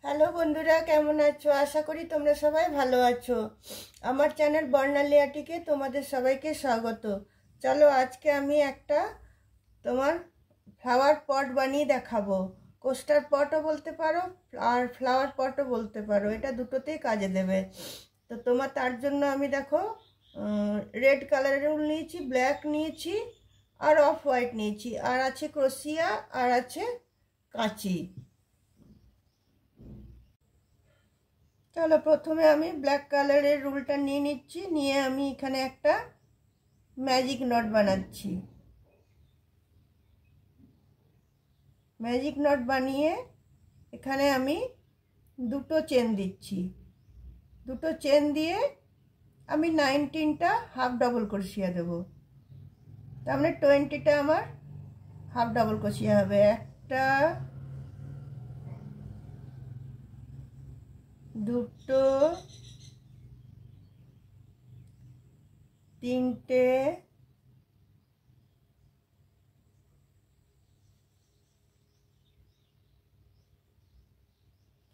Hello বন্ধুরা, কেমন আছো? আশা করি তোমরা সবাই ভালো আছো। আমার চ্যানেল বর্ণালী আর্টিকে তোমাদের সবাইকে স্বাগত। চলো আজকে আমি একটা তোমার ফ্লাওয়ার পট বানিয়ে দেখাবো। কোস্টার পটও বলতে পারো আর ফ্লাওয়ার পটও বলতে পারো, এটা দুটোতেই কাজে দেবে। তো তার জন্য আমি দেখো রেড কালারের উল নিয়েছি, ব্ল্যাক নিয়েছি আর অফ হোয়াইট নিয়েছি, আর আছে ক্রোশিয়া আর আছে কাঁচি। চলো প্রথমে আমি ব্ল্যাক কালারের রুলটা নিয়ে নিচ্ছি, নিয়ে আমি এখানে একটা ম্যাজিক নট বানাচ্ছি। ম্যাজিক নট বানিয়ে এখানে আমি দুটো চেন দিচ্ছি। দুটো চেন দিয়ে আমি 19টা হাফ ডাবল ক্রোশিয়া দেবো। তার মানে 20টা আমার হাফ ডাবল ক্রোশিয়া হবে। একটা, দুটো, তিনটে,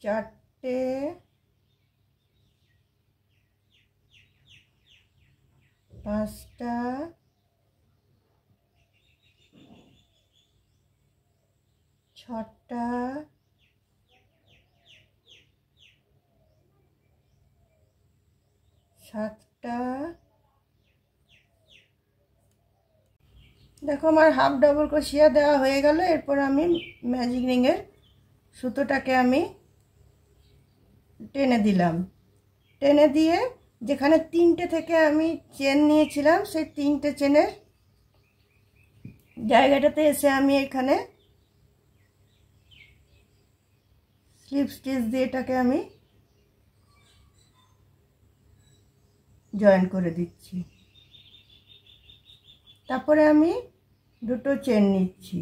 চারটে, পাঁচটা, ছটা, সাতটা। দেখো আমার হাফ ডাবল ক্রোশিয়া দেওয়া হয়ে গেল। এরপর আমি ম্যাজিক রিংয়ের সুতোটাকে আমি টেনে দিলাম। টেনে দিয়ে যেখানে তিনটে থেকে আমি চেন নিয়েছিলাম সেই তিনটে চেনের জায়গাটাতে এসে আমি এখানে স্লিপ স্টিচ দিয়ে এটাকে আমি জয়েন করে দিচ্ছি। তারপরে আমি দুটো চেন নিচ্ছি।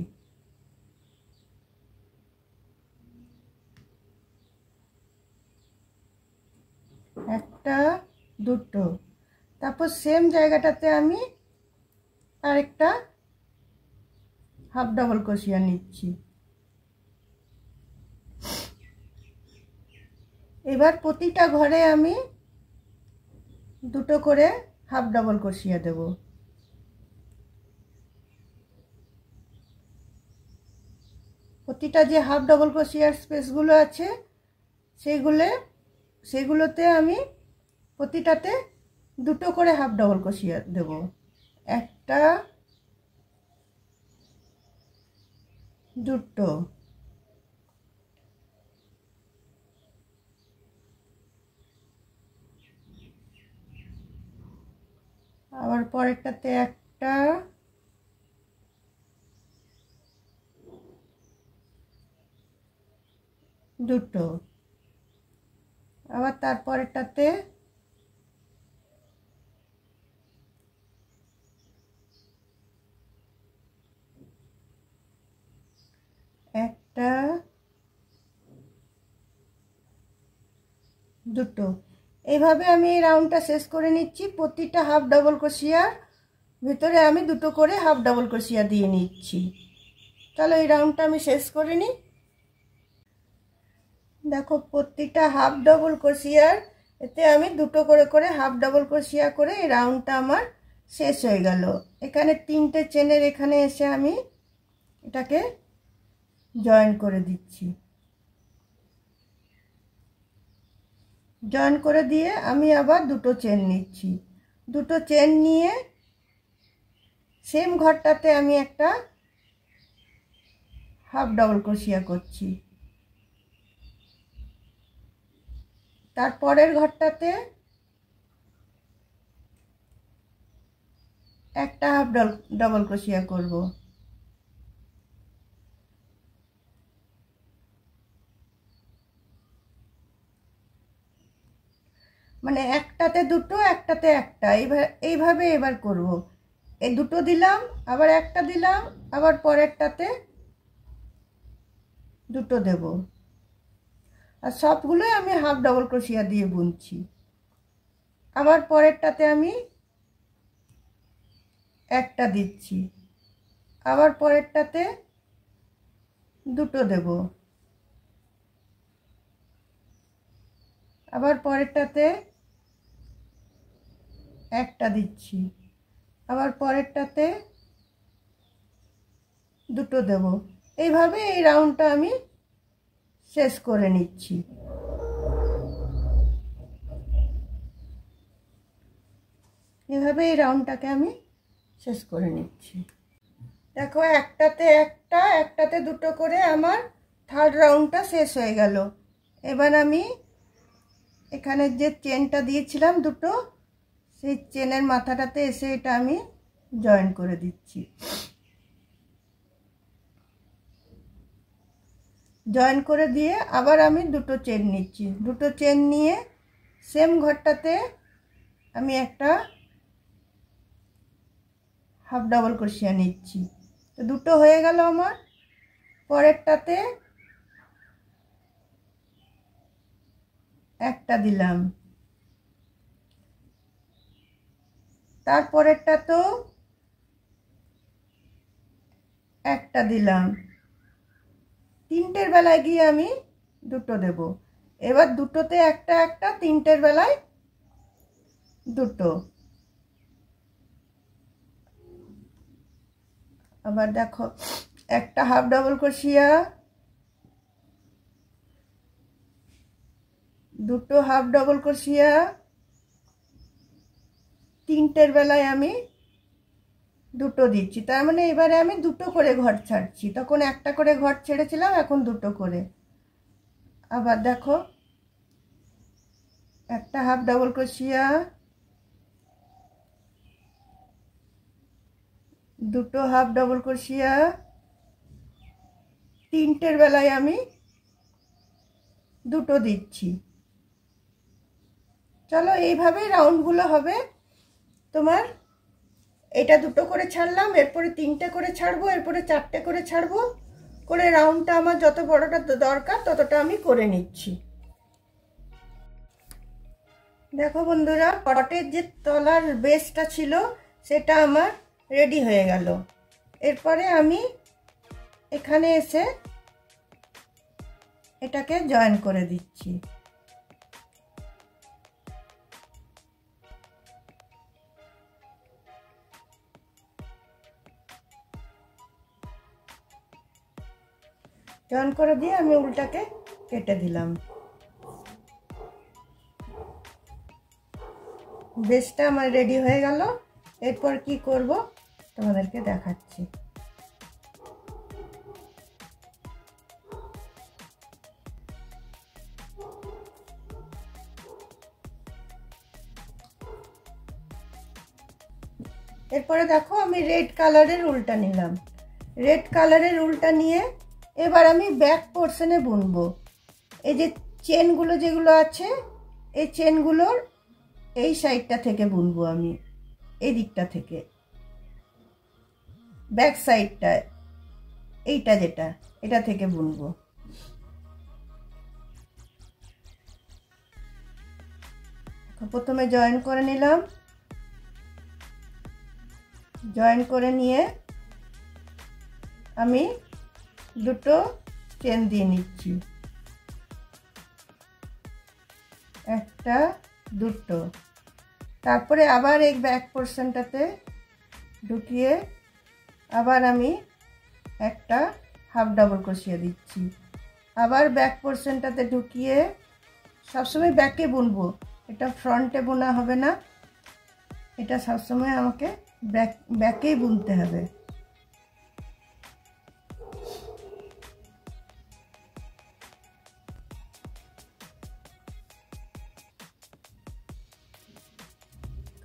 একটা, দুটো, তারপর সেম জায়গাটাতে আমি আরেকটা হাফ ডাবল ক্রোশিয়া নিচ্ছি। এবার প্রতিটা ঘরে আমি দুটো করে হাফ ডাবল ক্রোশিয়া দেব। প্রতিটা যে হাফ ডাবল ক্রোশিয়ার স্পেসগুলো আছে সেগুলোতে আমি প্রতিটাতে দুটো করে হাফ ডাবল ক্রোশিয়া দেব। একটা, দুটো, আবার পরেরটাতে একটা, দুটো, আবার তারপরেরটাতে একটা, দুটো। এইভাবে আমি এই রাউন্ডটা শেষ করে নিচ্ছি। প্রতিটা হাফ ডাবল ক্রোশিয়ার ভিতরে আমি দুটো করে হাফ ডাবল ক্রোশিয়া দিয়ে নিচ্ছি। চলো এই রাউন্ডটা আমি শেষ করে নিই। দেখো প্রতিটা হাফ ডাবল ক্রোশিয়ার এতে আমি দুটো করে করে হাফ ডাবল ক্রোশিয়া করে এই রাউন্ডটা আমার শেষ হয়ে গেল। এখানে তিনটে চেনের এখানে এসে আমি এটাকে জয়েন করে দিচ্ছি। জয়েন করে দিয়ে আমি আবার দুটো চেন নিচ্ছি। দুটো চেন নিয়ে সেম ঘরটাতে আমি একটা হাফ ডাবল ক্রোশিয়া করছি। তারপরের ঘরটাতে একটা হাফ ডাবল ক্রোশিয়া করব। মানে একটাতে দুটো, একটাতে একটা, এইভাবে এবার করব। এই দুটো দিলাম, আবার একটা দিলাম, আবার পরেরটাতে দুটো দেব। আর সবগুলোই আমি হাফ ডাবল ক্রোশিয়া দিয়ে বুনছি। আবার পরেরটাতে আমি একটা দিচ্ছি, আবার পরেরটাতে দুটো দেব, আবার পরেরটাতে একটা দিচ্ছি, আবার পরেরটাতে দুটো দেব। এইভাবে এই রাউন্ডটা আমি শেষ করে নিচ্ছি। এভাবে এই রাউন্ডটাকে আমি শেষ করে নিচ্ছি। দেখো একটাতে একটা, একটাতে দুটো করে আমার থার্ড রাউন্ডটা শেষ হয়ে গেল। এবার আমি এখানে যে চেনটা দিয়েছিলাম দুটো, সেই চেনের মাথাটাতে এসে এটা আমি জয়েন করে দিচ্ছি। জয়েন করে দিয়ে আবার আমি দুটো চেন নিচ্ছি। দুটো চেন নিয়ে সেম ঘরটাতে আমি একটা হাফ ডাবল ক্রোশিয়া নিচ্ছি। তো দুটো হয়ে গেল আমার। পরেরটাতে একটা দিলাম, তারপরেরটাতেও একটা দিলাম। তিনটের বেলায় গিয়ে আমি দুটো দেব। এবার দুটোতে একটা একটা, তিনটের বেলায় দুটো। আবার দেখো একটা হাফ ডাবল ক্রোশিয়া, দুটো হাফ ডাবল ক্রোশিয়া, তিনটের বেলায় আমি দুটো দিচ্ছি। তার মানে এবারে আমি দুটো করে ঘর ছাড়ছি। তখন একটা করে ঘর ছেড়েছিলাম, এখন দুটো করে। আবার দেখো একটা হাফ ডাবল ক্রোশিয়া, দুটো হাফ ডাবল ক্রোশিয়া, তিনটের বেলায় আমি দুটো দিচ্ছি। চলো এইভাবেই রাউন্ডগুলো হবে তোমার। এটা দুটো করে ছাড়লাম, এরপরে তিনটে করে ছাড়বো, এরপরে চারটে করে ছাড়বো, করে রাউন্ডটা আমার যত বড়টা দরকার ততটা আমি করে নিচ্ছি। দেখো বন্ধুরা, পটের যে তলার বেসটা ছিল সেটা আমার রেডি হয়ে গেল। এরপরে আমি এখানে এসে এটাকে জয়েন করে দিচ্ছি। জয়েন করে দিয়ে আমি উল্টাকে কেটে দিলাম। বেসটা আমার রেডি হয়ে গেল। এরপর কি করব তোমাদেরকে দেখাচ্ছি। এরপরে দেখো আমি রেড কালারের উলটা নিলাম। রেড কালারের উলটা নিয়ে এবার আমি ব্যাক পোর্শনে বুনবো। এই যে চেনগুলো যেগুলো আছে, এই চেনগুলোর এই সাইডটা থেকে বুনবো আমি, এই দিকটা থেকে, ব্যাক সাইডটা, এইটা যেটা, এটা থেকে বুনবো। প্রথমে জয়েন করে নিলাম। জয়েন করে নিয়ে আমি দুটো চেন দিয়ে নিচ্ছি, একটা দুটো। তারপরে আবার এই ব্যাক পোর্শনটাতে ঢুকিয়ে আবার আমি একটা হাফ ডাবল ক্রোশিয়া দিচ্ছি। আবার ব্যাক পোর্শনটাতে ঢুকিয়ে, সবসময় ব্যাকে বুনবো, এটা ফ্রন্টে বোনা হবে না, এটা সবসময় আমাকে ব্যাকেই বুনতে হবে।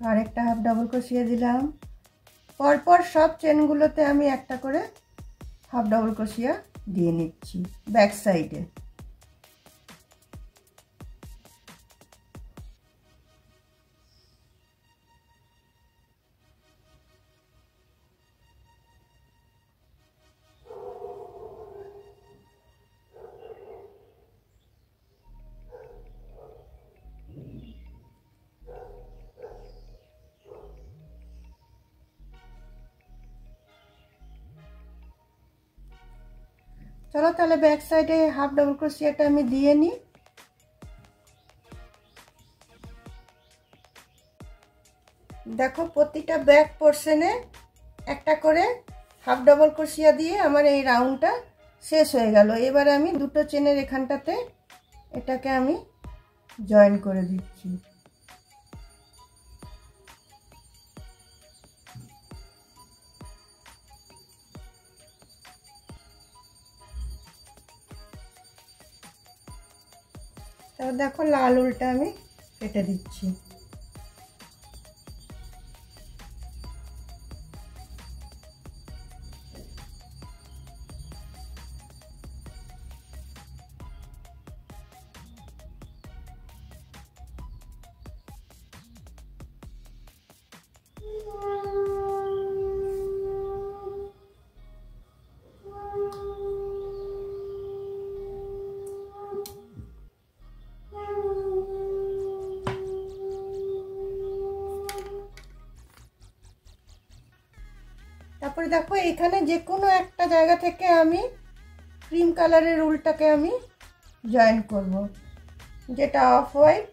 আরেকটা হাফ ডাবল ক্রোশিয়া দিলাম। পরপর সব চেনগুলোতে আমি একটা করে হাফ ডাবল ক্রোশিয়া দিয়ে নিচ্ছি ব্যাক সাইডে। চলো তাহলে ব্যাক সাইডে হাফ ডাবল ক্রোশিয়াটা আমি দিয়ে নিই। দেখো প্রতিটা ব্যাক পোর্শনে একটা করে হাফ ডাবল ক্রোশিয়া দিয়ে আমার এই রাউন্ডটা শেষ হয়ে গেল। এবার আমি দুটো চেনের এখানটাতে এটাকে আমি জয়েন করে দিচ্ছি। তারপর দেখো লাল উলটা আমি কেটে দিচ্ছি। তারপরে দেখো এখানে যে কোনো একটা জায়গা থেকে আমি ক্রিম কালারের উলটাকে আমি জয়েন করব, যেটা অফ হোয়াইট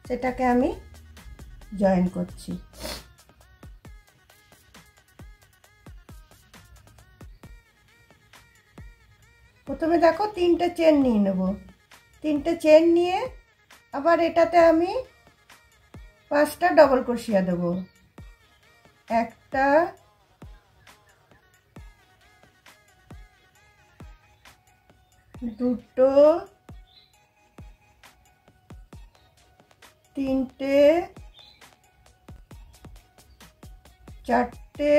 সেটাকে আমি জয়েন করছি। প্রথমে দেখো তিনটে চেন নিয়ে নেব, তিনটে চেন নিয়ে আবার এটাতে আমি 5টা ডবল ক্রোশিয়া দেব। একটা, দুটো, তিনটে, চারটে,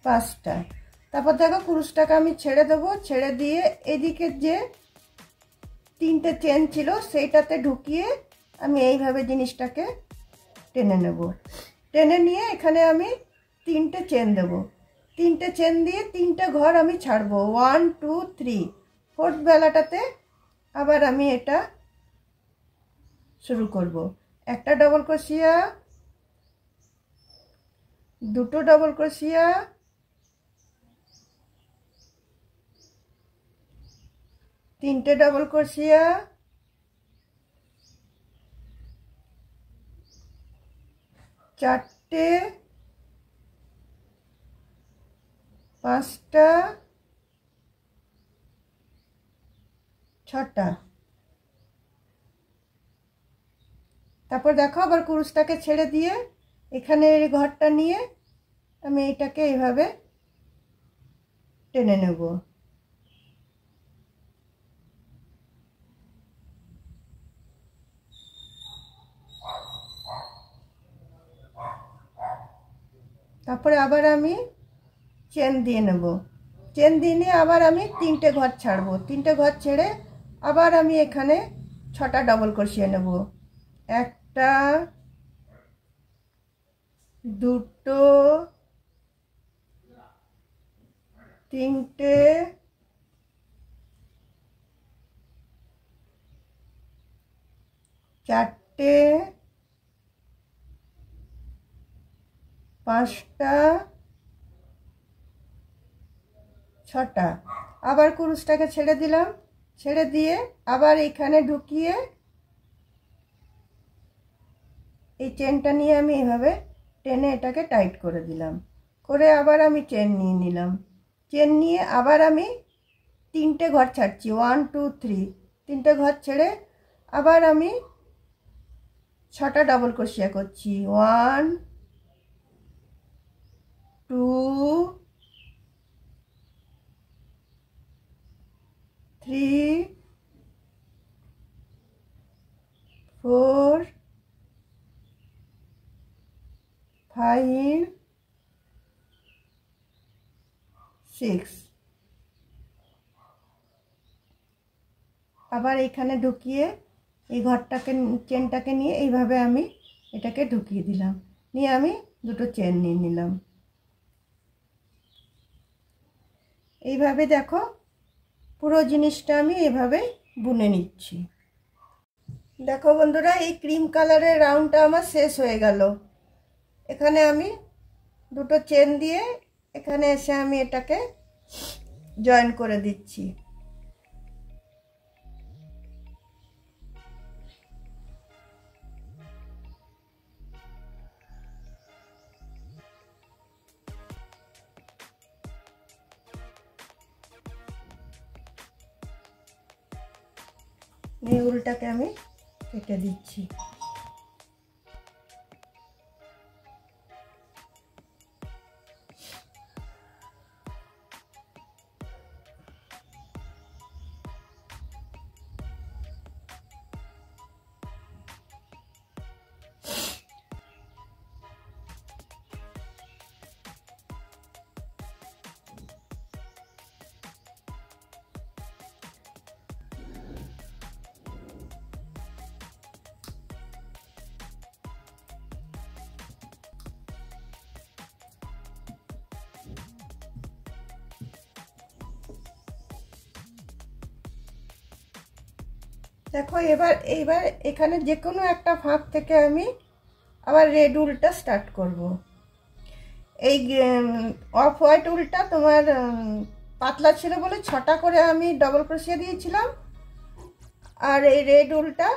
5টা। তারপর দেখো কুরুশটাকে আমি ছেড়ে দেবো, ছেড়ে দিয়ে এদিকে যে তিনটে চেন ছিল সেইটাতে ঢুকিয়ে আমি এইভাবে জিনিসটাকে টেনে নেব। টেনে নিয়ে এখানে আমি তিনটে চেন দেব, তিনটে চেন দিয়ে তিনটে ঘর আমি ছাড়বো, 1 2 3। ফোর্থ বেলাটাতে আবার আমি এটা শুরু করব। একটা ডবল ক্রোশিয়া, দুটো ডবল ক্রোশিয়া, তিনটে ডবল ক্রোশিয়া, চারটে, 5টা, 6টা। তারপর দেখো আবার কুরুশটাকে ছেড়ে দিয়ে এখানে ঘরটা নিয়ে আমি এইটাকে এইভাবে টেনে নেব। তারপরে আবার আমি চেন দিয়ে নেব, চেন দিয়ে নিয়ে আবার আমি তিনটে ঘর ছাড়বো, তিনটে ঘর ছেড়ে আবার আমি এখানে 6টা ডবল ক্রোশিয়া নেব। একটা, দুটো, তিনটে, চারটে, 5টা, 6টা। আবার কুরুশটাকে ছেড়ে দিলাম, ছেড়ে দিয়ে আবার এখানে ঢুকিয়ে এই চেনটা নিয়ে আমি এইভাবে টেনে এটাকে টাইট করে দিলাম, করে আবার আমি চেন নিয়ে নিলাম, চেন নিয়ে আবার আমি তিনটে ঘর ছাড়ছি, 1 2 3। তিনটে ঘর ছেড়ে আবার আমি 6টা ডবল ক্রোশিয়া করছি, 1 2 3 4 5 6। আবার এখানে ঢুকিয়ে এই ঘরটাকে চেনটাকে নিয়ে এইভাবে আমি এটাকে ঢুকিয়ে দিলাম, নিয়ে আমি দুটো চেন নিয়ে নিলাম। এইভাবে দেখো পুরো জিনিসটা আমি এভাবে বুনে নিচ্ছি। দেখো বন্ধুরা এই ক্রিম কালারের রাউন্ডটা আমার শেষ হয়ে গেল। এখানে আমি দুটো চেন দিয়ে এখানে এসে আমি এটাকে জয়েন করে দিচ্ছি। এই উলটাকে আমি কেটে দিচ্ছি। দেখো এইবার এখানে যে কোনো একটা ফাঁক থেকে আমি আবার রেড উলটা স্টার্ট করব। এই অফ হোয়াইট উলটা তোমার পাতলা ছিল বলে 6টা করে আমি ডবল ক্রোশিয়া দিয়েছিলাম, আর এই রেড উলটা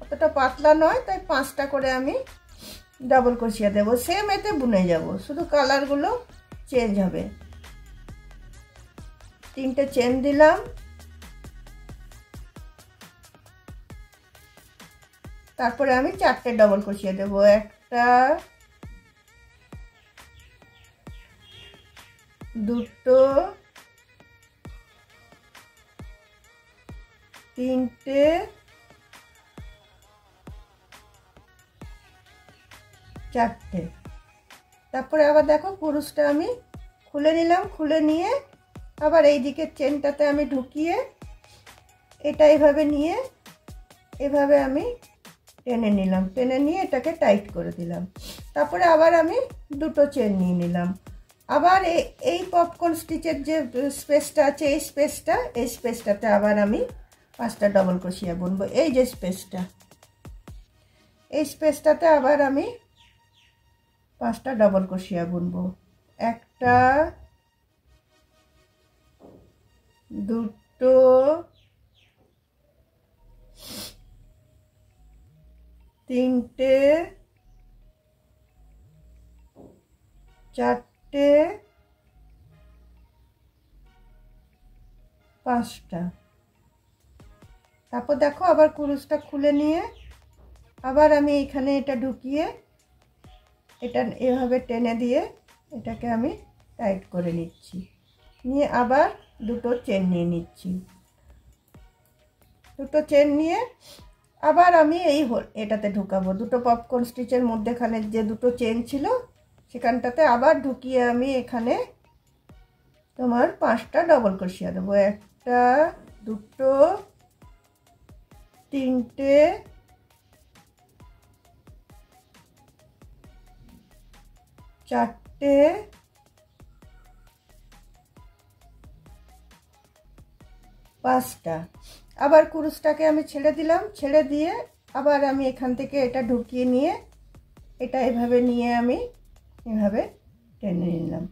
অতটা পাতলা নয়, তাই 5টা করে আমি ডবল ক্রোশিয়া দেবো। সেম এতে বুনে যাব, শুধু কালারগুলো চেঞ্জ হবে। 3টে চেন দিলাম, তারপরে আমি 4টে ডবল ক্রোশিয়া দেবো। 1টা, 2টো, 3টে, 4টে। তারপরে আবার দেখো কুরুশটা আমি খুলে নিলাম, খুলে নিয়ে আবার এই দিকের চেনটাতে আমি ঢুকিয়ে এটা এভাবে নিয়ে এভাবে আমি টেনে নিলাম, টেনে নিয়ে এটাকে টাইট করে দিলাম। তারপরে আবার আমি 2টো চেন নিয়ে নিলাম। আবার এই পপকর্ন স্টিচের যে স্পেসটা আছে, এই স্পেসটাতে আবার আমি 5টা ডবল ক্রোশিয়া বুনবো। এই যে স্পেসটা, এই স্পেসটাতে আবার আমি 5টা ডবল ক্রোশিয়া বুনবো। 1টা, 2টো, 3টে, 4টে, 5টা। তারপর দেখো আবার কুরুশটা খুলে নিয়ে আবার আমি এখানে এটা ঢুকিয়ে এটা এভাবে টেনে দিয়ে এটাকে আমি টাইট করে নিচ্ছি, নিয়ে আবার 2টো চেন নিয়ে নিচ্ছি। 2টো চেন নিয়ে আবার আমি এটাতে ঢুকাবো। 2টো পপকর্ন স্টিচের মধ্যেখানে যে 2টো চেন ছিল সেখানটাতে আবার ঢুকিয়ে আমি এখানে তোমার 5টা ডবল ক্রোশিয়া দেবো। 1টা, 2টো, 3টে, 4টে, 5টা। আবার কুরুশটাকে আমি ছেড়ে দিলাম, ছেড়ে দিয়ে আবার আমি এখান থেকে এটা ঢুকিয়ে নিয়ে এটা এভাবে নিয়ে আমি এভাবে টেনে নিলাম।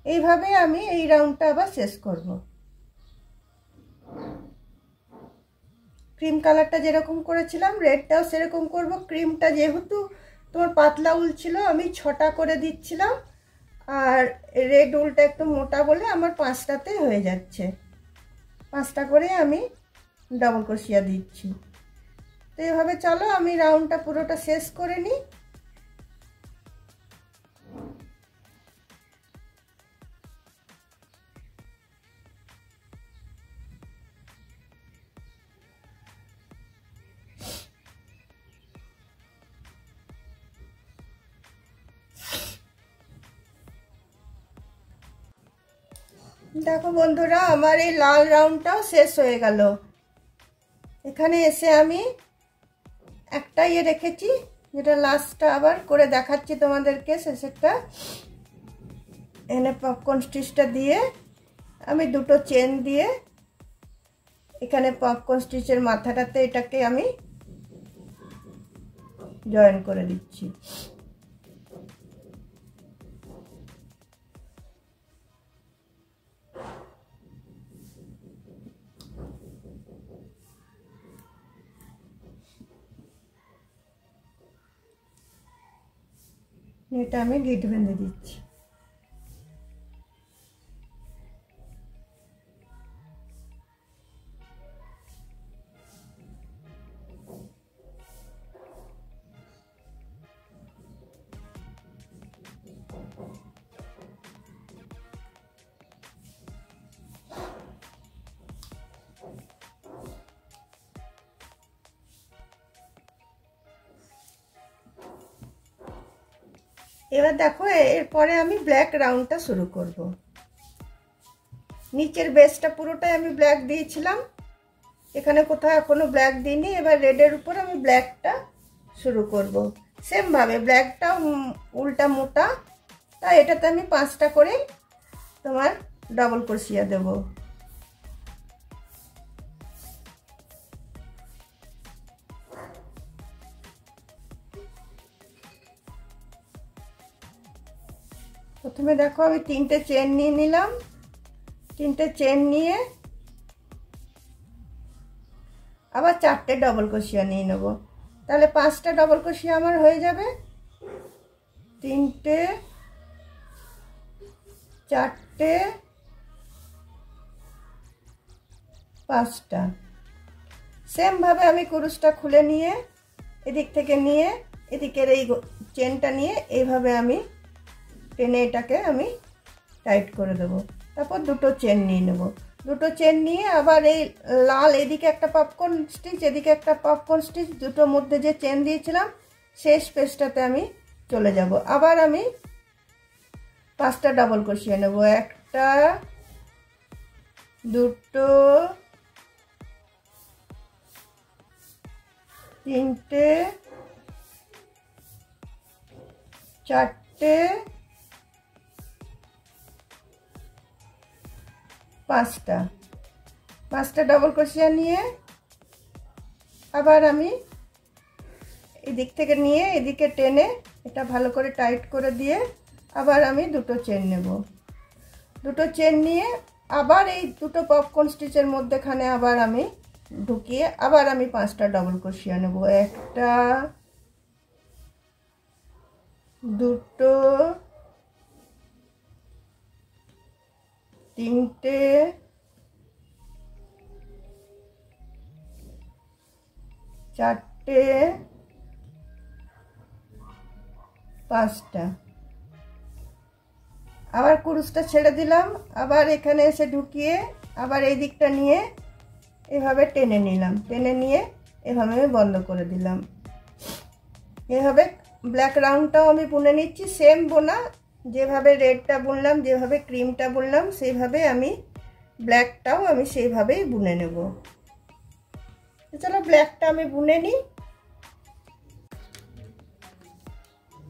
এইভাবে আমি এই রাউন্ডটা আবার শেষ করব। ক্রিম কালারটা যেরকম করেছিলাম রেডটাও সেরকম করব। ক্রিমটা যেহেতু তোমার পাতলা উল ছিল আমি 6টা করে দিচ্ছিলাম, আর রেড উলটা একটু মোটা বলে আমার 5টাতে হয়ে যাচ্ছে। 5টা করে আমি ডবল ক্রোশিয়া দিচ্ছি। তো এভাবে চলো আমি রাউন্ডটা পুরোটা শেষ করে নিই। দেখো বন্ধুরা, আমার এই লাল রাউন্ডটাও শেষ হয়ে গেল। এখানে এসে আমি একটা রেখেছি, যেটা লাস্টটা আবার করে দেখাচ্ছি তোমাদেরকে। শেষেরটা এখানে পপকর্ন স্টিচটা দিয়ে আমি 2টো চেন দিয়ে এখানে পপকর্ন স্টিচের মাথাটাতে এটাকে আমি জয়েন করে দিচ্ছি। এটা আমি গিট বেঁধে দিচ্ছি। এবার দেখো এরপরে আমি ব্ল্যাক রাউন্ডটা শুরু করব। নিচের বেসটা পুরোটাই আমি ব্ল্যাক দিয়েছিলাম, এখানে কোথাও এখনো ব্ল্যাক দিইনি। এবার রেডের উপর আমি ব্ল্যাকটা শুরু করব। সেম ভাবে ব্ল্যাকটা উল্টা মোটা, তাই এটাতে আমি 5টা করে তোমার ডবল ক্রোশিয়া দেব। প্রথমে দেখো আমি 3টে চেন নিয়ে নিলাম, 3টে চেন নিয়ে আবার 4টে ডবল ক্রোশিয়া নিয়ে নেব, তাহলে 5টা ডবল ক্রোশিয়া আমার হয়ে যাবে। 3টে 4টে 5টা। সেম ভাবে আমি কুরুশটা খুলে নিয়ে এদিক থেকে নিয়ে এদিকের এই চেনটা নিয়ে এইভাবে আমি টেনে এটাকে আমি টাইট করে দেব। তারপর 2টো চেন নিয়ে নেব, 2টো চেন নিয়ে আবার এই লাল এদিকে একটা পপকর্ন স্টিচ এদিকে একটা পপকর্ন স্টিচ, দুটোর মধ্যে যে চেন দিয়েছিলাম শেষ পেজটাতে আমি চলে যাব। আবার আমি 5টা ডবল ক্রোশিয়া নেব, 1টা 2টো 3টে 4টে 5টা ডবল ক্রোশিয়া নিয়ে আবার আমি এদিক থেকে নিয়ে এদিকে টেনে এটা ভালো করে টাইট করে দিয়ে আবার আমি 2টো চেন নেব। 2টো চেন নিয়ে আবার এই 2টো পপকর্ন স্টিচের মধ্যেখানে আবার আমি ঢুকিয়ে আবার আমি 5টা ডবল ক্রোশিয়া নেব, 1টা 2টো 3টে 4টে 5টা। আবার কুরুশটা ছেড়ে দিলাম, আবার এখানে এসে ঢুকিয়ে আবার এই দিকটা নিয়ে এভাবে টেনে নিলাম, টেনে নিয়ে এভাবে আমি বন্ধ করে দিলাম। এভাবে ব্ল্যাক রাউন্ডটাও আমি বুনে নিচ্ছি, সেম বোনা, যেভাবে রেডটা বুনলাম যেভাবে ক্রিমটা বুনলাম সেইভাবে আমি ব্ল্যাকটাও আমি সেইভাবেই বুনে নেব। চলো ব্ল্যাকটা আমি বুনে নিই।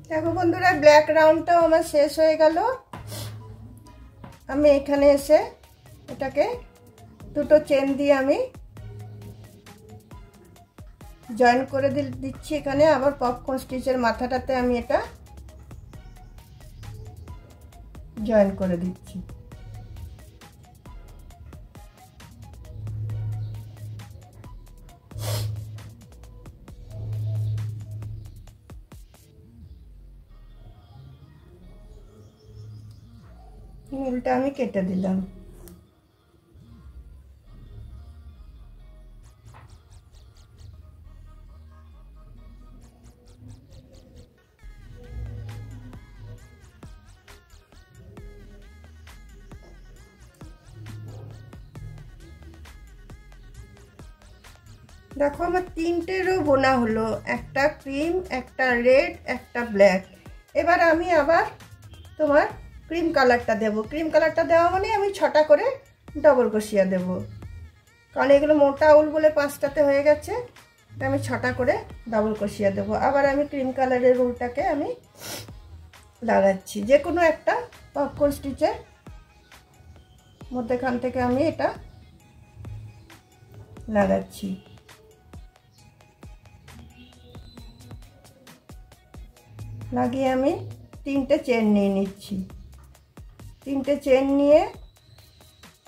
দেখো বন্ধুরা ব্ল্যাক রাউন্ডটাও আমার শেষ হয়ে গেল। আমি এখানে এসে এটাকে 2টো চেন দিয়ে আমি জয়েন করে দিচ্ছি। এখানে আবার পপকর্ন স্টিচের মাথাটাতে আমি এটা জয়েন করে দিচ্ছি। উল্টা আমি কেটে দিলাম। দেখো আমার 3টে রো বোনা হলো, একটা ক্রিম, একটা রেড, একটা ব্ল্যাক। এবার আমি আবার তোমার ক্রিম কালারটা দেব। ক্রিম কালারটা দেওয়া মানে আমি 6টা করে ডবল ক্রোশিয়া দেব, কারণ এগুলো মোটা উল বলে 5টাতে হয়ে গেছে, আমি 6টা করে ডবল ক্রোশিয়া দেব। আবার আমি ক্রিম কালারের উলটাকে আমি লাগাচ্ছি, যে কোনো একটা পপকর্ন স্টিচের মধ্যেখান থেকে আমি এটা লাগাচ্ছি। লাগিয়ে আমি 3টে চেন নিয়ে নিচ্ছি, 3টে চেন নিয়ে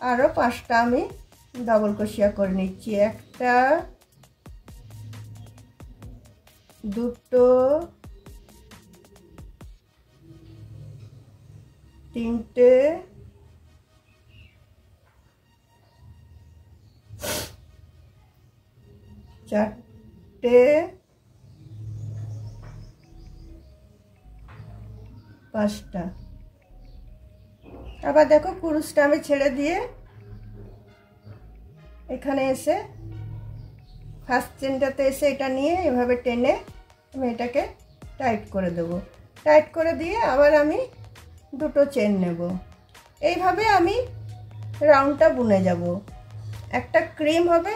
আরও 5টা আমি ডবল ক্রোশিয়া করে নিচ্ছি, 1টা 2টো 3টে 4টে 5টা। আবার দেখো কুরুশটা আমি ছেড়ে দিয়ে এখানে এসে ফার্স্ট চেনটাতে এসে এটা নিয়ে এভাবে টেনে আমি এটাকে টাইট করে দেব। টাইট করে দিয়ে আবার আমি দুটো চেন নেব। এইভাবে আমি রাউন্ডটা বুনে যাব। একটা ক্রিম হবে,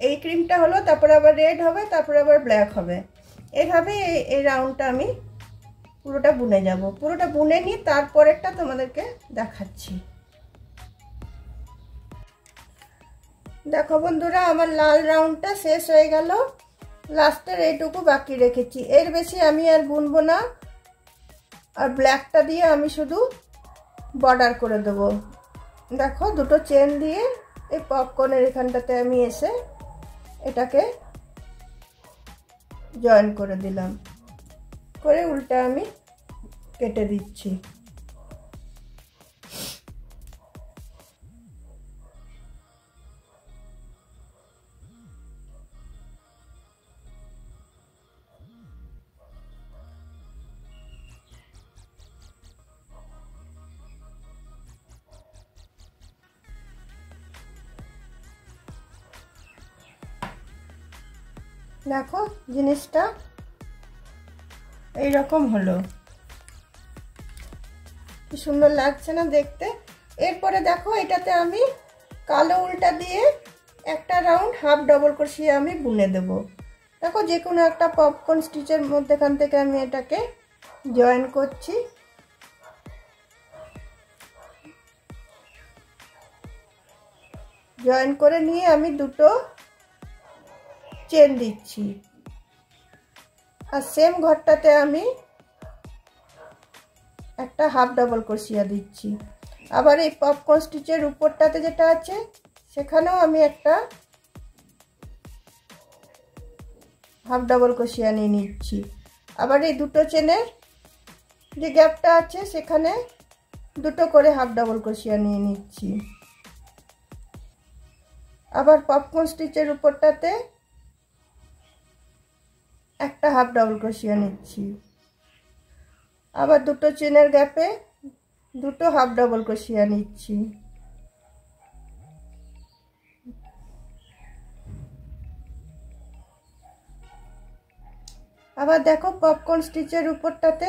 এই ক্রিমটা হলো, তারপরে আবার রেড হবে, তারপরে আবার ব্ল্যাক হবে। এইভাবে এই রাউন্ডটা আমি পুরোটা বুনে যাব। পুরোটা বুনে নিয়ে তারপরেরটা তোমাদেরকে দেখাচ্ছি। দেখো বন্ধুরা, আমার লাল রাউন্ডটা শেষ হয়ে গেল। লাস্টের এইটুকু বাকি রেখেছি, এর বেশি আমি আর বুনবো না। আর ব্ল্যাকটা দিয়ে আমি শুধু বর্ডার করে দেবো। দেখো দুটো চেন দিয়ে এই পপকর্নের এখানটাতে আমি এসে এটাকে জয়েন করে দিলাম, করে উল্টা আমি কেটে দিচ্ছি। দেখো জিনিসটা এইরকম হলো, কি সুন্দর লাগছে না দেখতে। এরপরে দেখো এটাতে আমি কালো উল্টা দিয়ে একটা রাউন্ড হাফ ডবল ক্রোশিয়া আমি বুনে দেব। দেখো যে কোনো একটা পপকর্ন স্টিচের মধ্যেখান থেকে আমি এটাকে জয়েন করছি। জয়েন করে নিয়ে আমি দুটো চেন দিচ্ছি, আর সেম ঘরটাতে আমি একটা হাফ ডবল ক্রোশিয়া দিচ্ছি। আবার এই পপকর্ন স্টিচের উপরটাতে যেটা আছে সেখানেও আমি একটা হাফ ডবল ক্রোশিয়া নিয়ে নিচ্ছি। আবার এই দুটো চেনের যে গ্যাপটা আছে সেখানে দুটো করে হাফ ডবল ক্রোশিয়া নিয়ে নিচ্ছি। আবার পপকর্ন স্টিচের উপরটাতে একটা হাফ ডবল ক্রোশিয়া নিচ্ছি। আবার দুটো চেনের গ্যাপে দুটো হাফ ডবল ক্রোশিয়া নিচ্ছি। আবার দেখো পপকর্ন স্টিচের উপরটাতে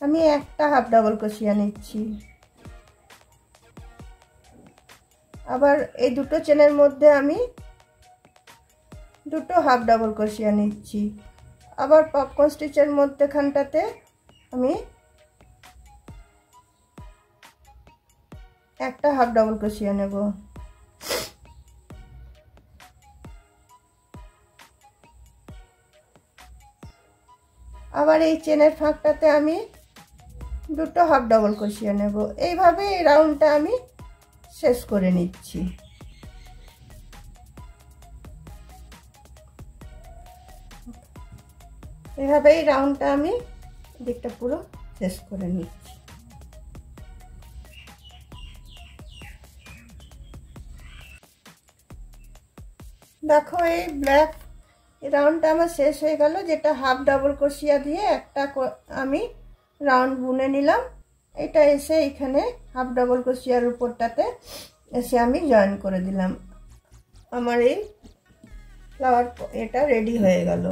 আমি একটা হাফ ডবল ক্রোশিয়া নিচ্ছি। আবার এই দুটো চেনের মধ্যে আমি দুটো হাফ ডবল ক্রোশিয়া নিচ্ছি। আবার পপকর্ন স্টিচের মধ্যেখানটাতে আমি একটা হাফ ডবল ক্রোশিয়া নেব। আবার এই চেনের ফাঁকটাতে আমি দুটো হাফ ডবল ক্রোশিয়া নেব। এইভাবে এই রাউন্ডটা আমি শেষ করে নিচ্ছি। এইভাবে এই রাউন্ডটা আমি দিকটা পুরো শেষ করে নিচ্ছি। দেখো এই ব্ল্যাক রাউন্ডটা আমার শেষ হয়ে গেল, যেটা হাফ ডাবল ক্রোশিয়া দিয়ে একটা আমি রাউন্ড বুনে নিলাম। এটা এসে এখানে হাফ ডাবল ক্রোশিয়ার উপরটাতে এসে আমি জয়েন করে দিলাম। আমার এই ফ্লাওয়ার এটা রেডি হয়ে গেল।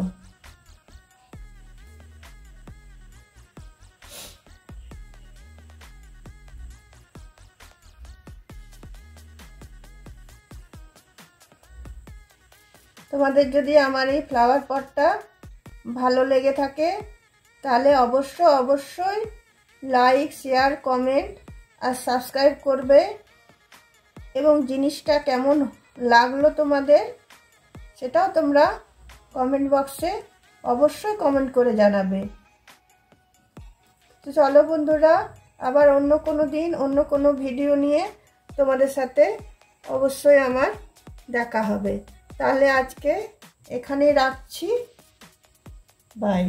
তোমাদের যদি আমার এই ফ্লাওয়ার পটটা ভালো লেগে থাকে তাহলে অবশ্যই লাইক, শেয়ার, কমেন্ট আর সাবস্ক্রাইব করবে, এবং জিনিসটা কেমন লাগলো তোমাদের সেটাও তোমরা কমেন্ট বক্সে অবশ্যই কমেন্ট করে জানাবে। তো চলো বন্ধুরা, আবার অন্য কোনো দিন অন্য কোনো ভিডিও নিয়ে তোমাদের সাথে অবশ্যই আমার দেখা হবে। তাহলে আজকে এখানেই রাখছি, বাই।